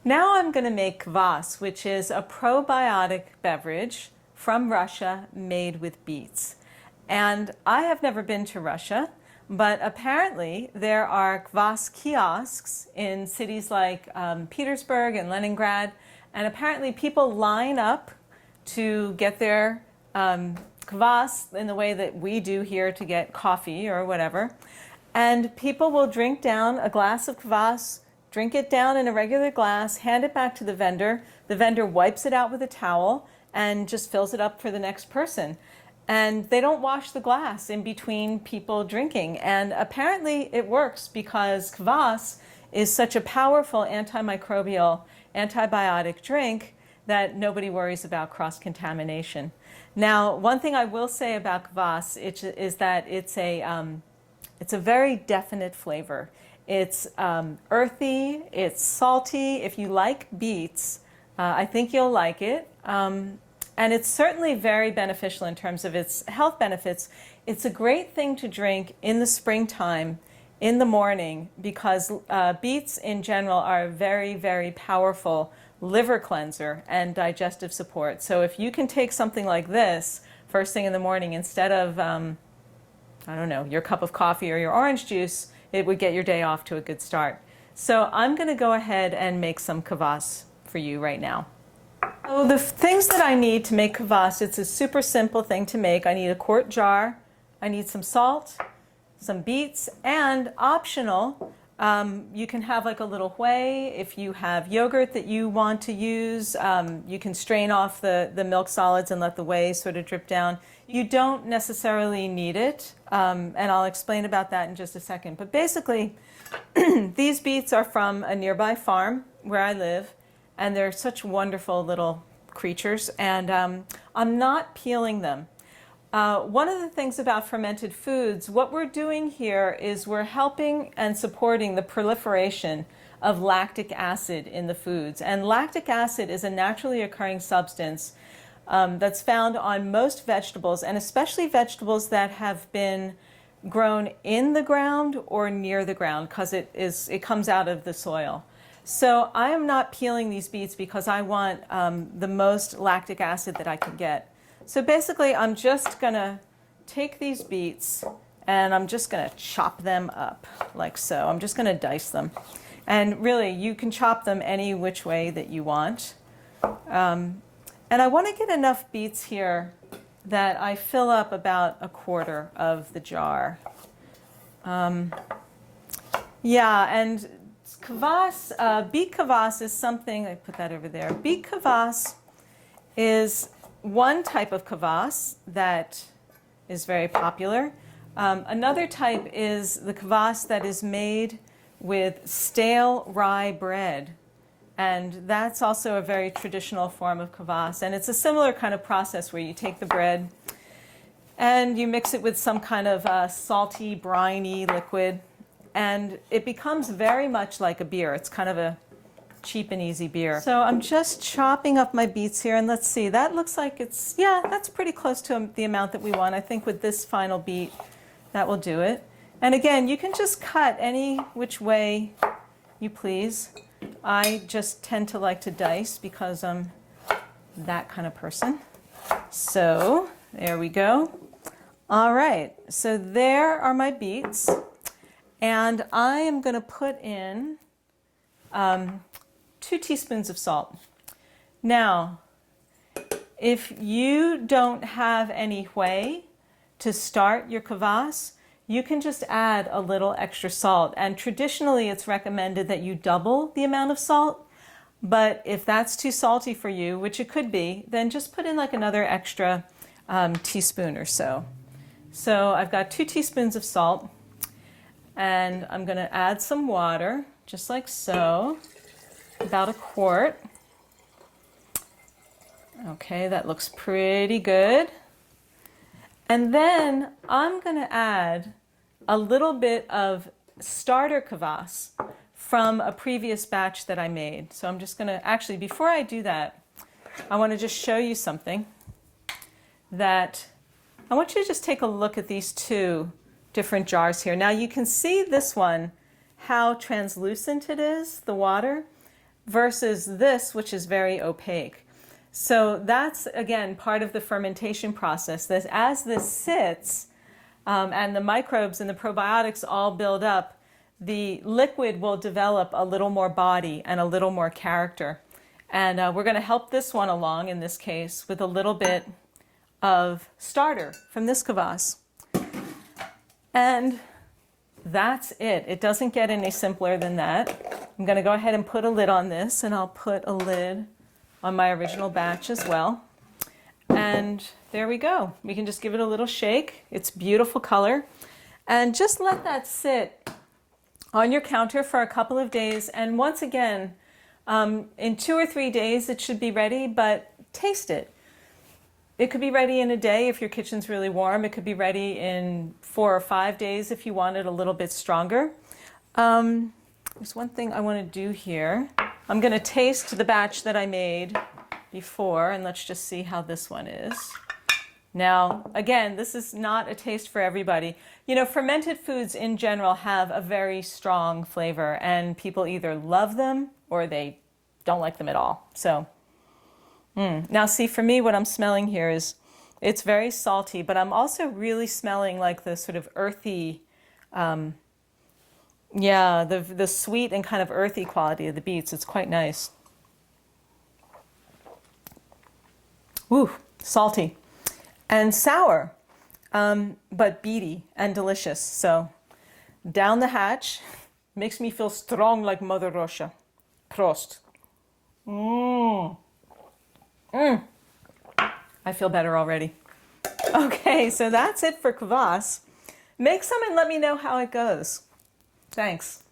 Now I'm going to make kvass, which is a probiotic beverage from Russia made with beets. And I have never been to Russia, but apparently there are kvass kiosks in cities like Petersburg and Leningrad, and apparently people line up to get their kvass in the way that we do here to get coffee or whatever. And people will drink down a glass of kvass, drink it down in a regular glass, hand it back to the vendor. The vendor wipes it out with a towel and just fills it up for the next person. And they don't wash the glass in between people drinking. And apparently it works because kvass is such a powerful antimicrobial, antibiotic drink that nobody worries about cross-contamination. Now, one thing I will say about kvass is that it's a very definite flavor. It's earthy, it's salty. If you like beets, I think you'll like it. And it's certainly very beneficial in terms of its health benefits. It's a great thing to drink in the springtime, in the morning, because beets in general are a very, very powerful liver cleanser and digestive support. So if you can take something like this first thing in the morning instead of, I don't know, your cup of coffee or your orange juice, it would get your day off to a good start. So I'm going to go ahead and make some kvass for you right now. So the things that I need to make kvass, it's a super simple thing to make. I need a quart jar, I need some salt, some beets, and optional, you can have like a little whey. If you have yogurt that you want to use, you can strain off the milk solids and let the whey sort of drip down. You don't necessarily need it, and I'll explain about that in just a second. But basically, these beets are from a nearby farm where I live, and they're such wonderful little creatures, and I'm not peeling them. One of the things about fermented foods, what we're doing here is we're helping and supporting the proliferation of lactic acid in the foods. And lactic acid is a naturally occurring substance that's found on most vegetables, and especially vegetables that have been grown in the ground or near the ground, because it comes out of the soil. So I am not peeling these beets because I want the most lactic acid that I can get. So basically, I'm just going to take these beets and I'm just going to chop them up like so. I'm just going to dice them. And really, you can chop them any which way that you want. And I want to get enough beets here that I fill up about a quarter of the jar. Yeah, and kvass, beet kvass is something, I put that over there. Beet kvass is one type of kvass that is very popular. Another type is the kvass that is made with stale rye bread. And that's also a very traditional form of kvass. And it's a similar kind of process where you take the bread and you mix it with some kind of salty, briny liquid. And it becomes very much like a beer. It's kind of a cheap and easy beer. So I'm just chopping up my beets here, and let's see, that looks like it's, yeah, that's pretty close to the amount that we want. I think with this final beet, that will do it. And again, you can just cut any which way you please. I just tend to like to dice because I'm that kind of person. So there we go. All right, so there are my beets. And I am going to put in 2 teaspoons of salt. Now, if you don't have any whey to start your kvass, you can just add a little extra salt. And traditionally, it's recommended that you double the amount of salt. But if that's too salty for you, which it could be, then just put in like another extra teaspoon or so. So I've got 2 teaspoons of salt. And I'm going to add some water, just like so, about a quart. Okay, that looks pretty good. And then I'm going to add a little bit of starter kvass from a previous batch that I made. So I'm just going to, actually, before I do that, I want to just show you something that I want you to just take a look at these 2 different jars here. Now you can see this one, how translucent it is, the water. versus this, which is very opaque. So that's, again, part of the fermentation process. That as this sits and the microbes and the probiotics all build up, the liquid will develop a little more body and a little more character. And we're going to help this one along, in this case, with a little bit of starter from this kvass. And that's it. It doesn't get any simpler than that. I'm going to go ahead and put a lid on this, and I'll put a lid on my original batch as well. And there we go. We can just give it a little shake. It's beautiful color. And just let that sit on your counter for a couple of days. And once again, in 2 or 3 days it should be ready, but taste it. It could be ready in a day if your kitchen's really warm. It could be ready in 4 or 5 days if you want it a little bit stronger. There's one thing I want to do here. I'm going to taste the batch that I made before, and let's just see how this one is. Now, again, this is not a taste for everybody. You know, fermented foods in general have a very strong flavor, and people either love them or they don't like them at all. So, now see, for me, what I'm smelling here is, it's very salty, but I'm also really smelling like the sort of earthy, the sweet and kind of earthy quality of the beets. It's quite nice. Ooh, salty and sour, but beety and delicious. So down the hatch, makes me feel strong like Mother Russia. Prost. I feel better already. Okay, so that's it for kvass. Make some and let me know how it goes. Thanks.